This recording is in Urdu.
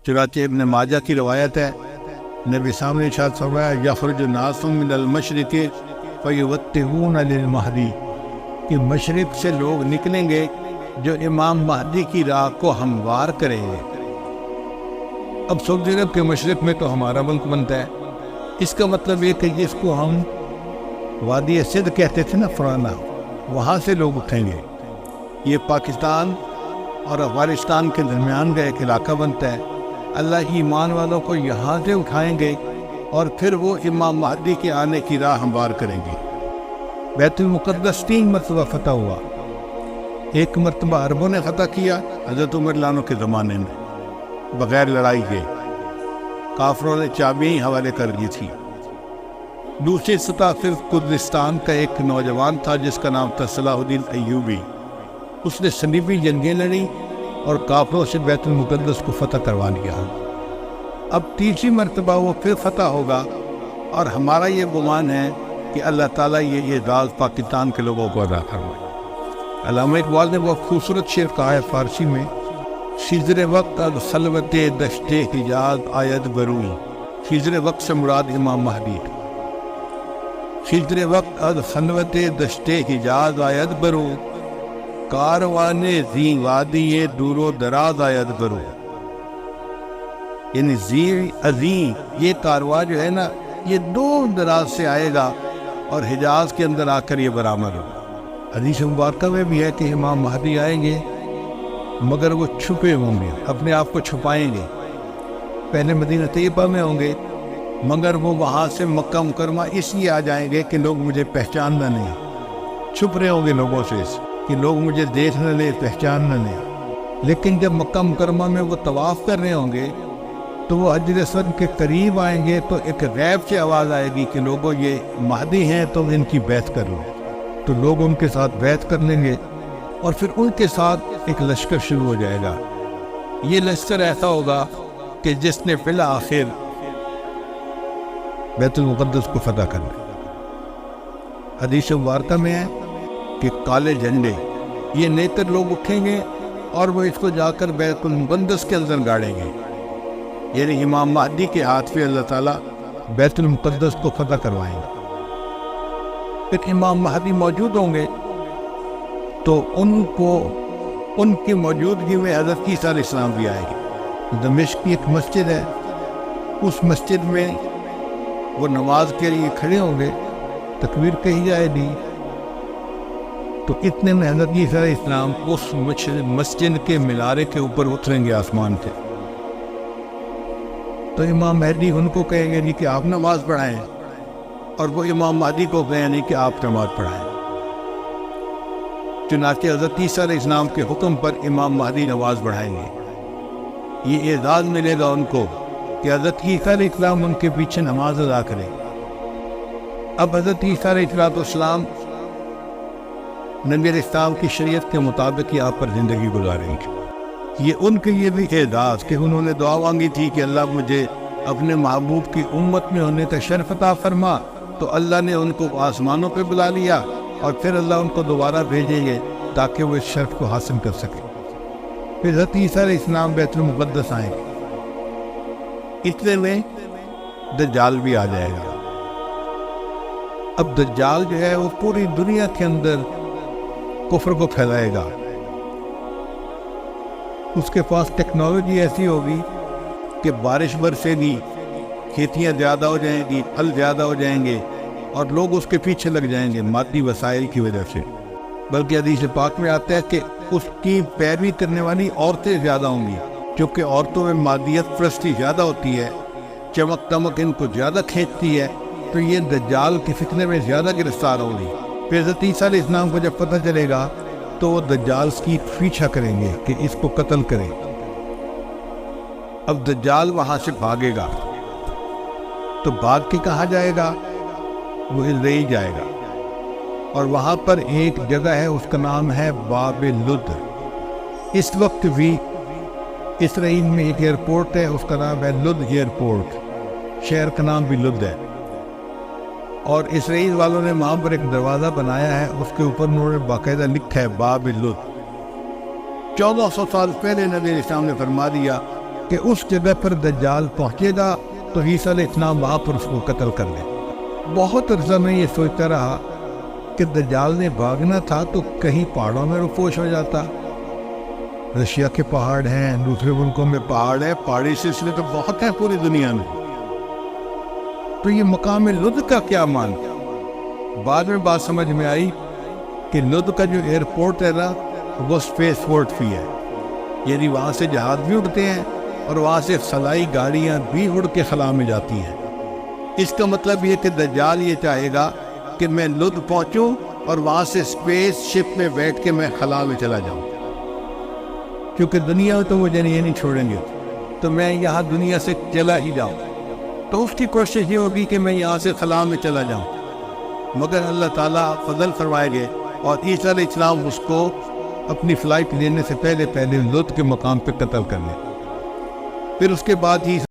چنانچہ ابن ماجہ کی روایت ہے، نبی سامنے ارشاد فرمایا یخرج الناس من المشرق فیوتہون للمہدی، کہ مشرق سے لوگ نکلیں گے جو امام مہدی کی راہ کو ہموار کریں گے۔ اب سعودی عرب کے مشرق میں تو ہمارا ملک بنتا ہے، اس کا مطلب یہ کہ جس کو ہم وادی سندھ کہتے تھے نا پرانا، وہاں سے لوگ اٹھیں گے۔ یہ پاکستان اور افغانستان کے درمیان کا ایک علاقہ بنتا ہے۔ اللہ کی ایمان والوں کو یہاں سے اٹھائیں گے اور پھر وہ امام مہدی کے آنے کی راہ ہموار کریں گے۔ بیت المقدس 3 مرتبہ فتح ہوا۔ ایک مرتبہ عربوں نے فتح کیا حضرت عمر لانو کے زمانے میں بغیر لڑائی کے، کافروں نے چابیاں ہی حوالے کر دی تھی۔ دوسری سطح صرف کردستان کا ایک نوجوان تھا جس کا نام تھا صلاح الدین ایوبی، اس نے صلیبی جنگیں لڑیں اور کافروں سے بیت المقدس کو فتح کروا لیا۔ اب تیسری مرتبہ وہ پھر فتح ہوگا، اور ہمارا یہ گمان ہے کہ اللہ تعالیٰ یہ اعزاز پاکستان کے لوگوں کو عطا فرمائے۔ علامہ اقبال نے بہت خوبصورت شعر کہا ہے فارسی میں، خضر وقت از خلوت دشت حجاز آید برون، خضر وقت سے مراد امام مہدی، خضر وقت از خلوت دشت حجاز آید برون، کاروان زی وادی دور و دراز آید برون، یعنی زی عظیم یہ کارواں جو ہے نا یہ دور دراز سے آئے گا اور حجاز کے اندر آ کر یہ برآمد ہوگا۔ حدیث مبارکہ میں بھی ہے کہ امام مہدی آئیں گے مگر وہ چھپے ہوں گے، اپنے آپ کو چھپائیں گے۔ پہلے مدینہ طیبہ میں ہوں گے مگر وہ وہاں سے مکہ مکرمہ اس لیے آ جائیں گے کہ لوگ مجھے پہچاننا نہیں، چھپ رہے ہوں گے لوگوں سے کہ لوگ مجھے دیکھ نہ لیں، پہچان نہ لیں۔ لیکن جب مکہ مکرمہ میں وہ طواف کر رہے ہوں گے تو وہ حجر اسود کے قریب آئیں گے تو ایک غیب سے آواز آئے گی کہ لوگوں یہ مہدی ہیں تو ان کی بیعت کر لو، تو لوگ ان کے ساتھ بیعت کر لیں گے اور پھر ان کے ساتھ ایک لشکر شروع ہو جائے گا۔ یہ لشکر ایسا ہوگا کہ جس نے بالآخر بیت المقدس کو فتح کرنا۔ حدیث مبارکہ میں ہے کہ کالے جھنڈے یہ نیتر لوگ اٹھیں گے اور وہ اس کو جا کر بیت المقدس کے اندر گاڑیں گے، یعنی امام مہدی کے ہاتھ پہ اللہ تعالیٰ بیت المقدس کو فتح کروائیں گے۔ پھر امام مہدی موجود ہوں گے تو ان کی موجودگی میں حضرت عیسیٰ علیہ السلام بھی آئے گے۔ دمشق کی ایک مسجد ہے، اس مسجد میں وہ نماز کے لیے کھڑے ہوں گے، تکبیر کہی جائے گی تو اتنے میں حضرت عیسیٰ علیہ السلام اس مسجد کے مینارے کے اوپر اتریں گے آسمان سے، تو امام مہدی ان کو کہیں گے نہیں کہ آپ نماز پڑھائیں، اور وہ امام مہدی کو کہیں نہیں کہ آپ نماز پڑھائیں۔ چنانچہ حضرت عیسیٰ علیہ السلام کے حکم پر امام مہدی نماز پڑھائیں گے۔ یہ اعزاز ملے گا ان کو کہ حضرت عیسیٰ علیہ السلام ان کے پیچھے نماز ادا کریں۔ اب حضرت عیسیٰ علیہ السلام نبی علیہ السلام کی شریعت کے مطابق یہاں پر زندگی گزاریں گے۔ یہ ان کے لیے بھی اعزاز کہ انہوں نے دعا مانگی تھی کہ اللہ مجھے اپنے محبوب کی امت میں ہونے کا شرف عطا فرما، تو اللہ نے ان کو آسمانوں پہ بلا لیا اور پھر اللہ ان کو دوبارہ بھیجیں گے تاکہ وہ اس شرف کو حاصل کر سکے۔ پھر حضرت عیسیٰ علیہ السلام بیت المقدس آئیں گے، اتنے میں دجال بھی آ جائے گا۔ اب دجال جو ہے وہ پوری دنیا کے اندر کفر کو پھیلائے گا۔ اس کے پاس ٹیکنالوجی ایسی ہوگی کہ بارش برسے گی، کھیتیاں زیادہ ہو جائیں گی، پھل زیادہ ہو جائیں گے اور لوگ اس کے پیچھے لگ جائیں گے مادی وسائل کی وجہ سے۔ بلکہ حدیث پاک میں آتا ہے کہ اس کی پیروی کرنے والی عورتیں زیادہ ہوں گی، کیونکہ عورتوں میں مادیت پرستی زیادہ ہوتی ہے، چمک دمک ان کو زیادہ کھینچتی ہے، تو یہ دجال کے فتنے میں زیادہ گرفتار ہوں گی۔ پھر حضرت عیسیٰ علیہ السلام کو جب پتہ چلے گا تو وہ دجال کی پیچھا کریں گے کہ اس کو قتل کریں۔ اب دجال وہاں سے بھاگے گا تو بھاگ کے کہاں جائے گا؟ وہ اسرائیل جائے گا، اور وہاں پر ایک جگہ ہے اس کا نام ہے باب لد۔ اس وقت بھی اسرائیل میں ایک ایئرپورٹ ہے، اس کا نام ہے لد ایئرپورٹ، شہر کا نام بھی لد ہے، اور اسرائیل والوں نے وہاں پر ایک دروازہ بنایا ہے، اس کے اوپر انہوں نے باقاعدہ لکھا ہے باب لد۔ 1400 سال پہلے نبی علیہ السلام نے فرما دیا کہ اس جگہ پر دجال پہنچے گا تو عیسیٰ علیہ السلام وہاں پر اس کو قتل کر لیں۔ بہت عرصہ میں یہ سوچتا رہا کہ دجال نے بھاگنا تھا تو کہیں پہاڑوں میں رفوش ہو جاتا۔ رشیا کے پہاڑ ہیں، دوسرے ملکوں میں پہاڑ ہیں، پہاڑی سلسلے تو بہت ہیں پوری دنیا میں، تو یہ مقام لد کا کیا مان؟ بعد میں بات سمجھ میں آئی کہ لد کا جو ایئرپورٹ ہے نا وہ سپیس پورٹ بھی ہے، یعنی وہاں سے جہاز بھی اڑتے ہیں اور وہاں سے خلائی گاڑیاں بھی اڑ کے خلا میں جاتی ہیں۔ اس کا مطلب یہ کہ دجال یہ چاہے گا کہ میں لد پہنچوں اور وہاں سے سپیس شپ میں بیٹھ کے میں خلا میں چلا جاؤں، کیونکہ دنیا تو مجھے یہ نہیں چھوڑیں گے، تو میں یہاں دنیا سے چلا ہی جاؤں۔ تو اس کی کوشش یہ ہوگی کہ میں یہاں سے خلا میں چلا جاؤں، مگر اللہ تعالیٰ فضل فرمائے گے اور عیسیٰ علیہ السلام اس کو اپنی فلائٹ لینے سے پہلے لد کے مقام پہ قتل کر لیں۔ پھر اس کے بعد ہی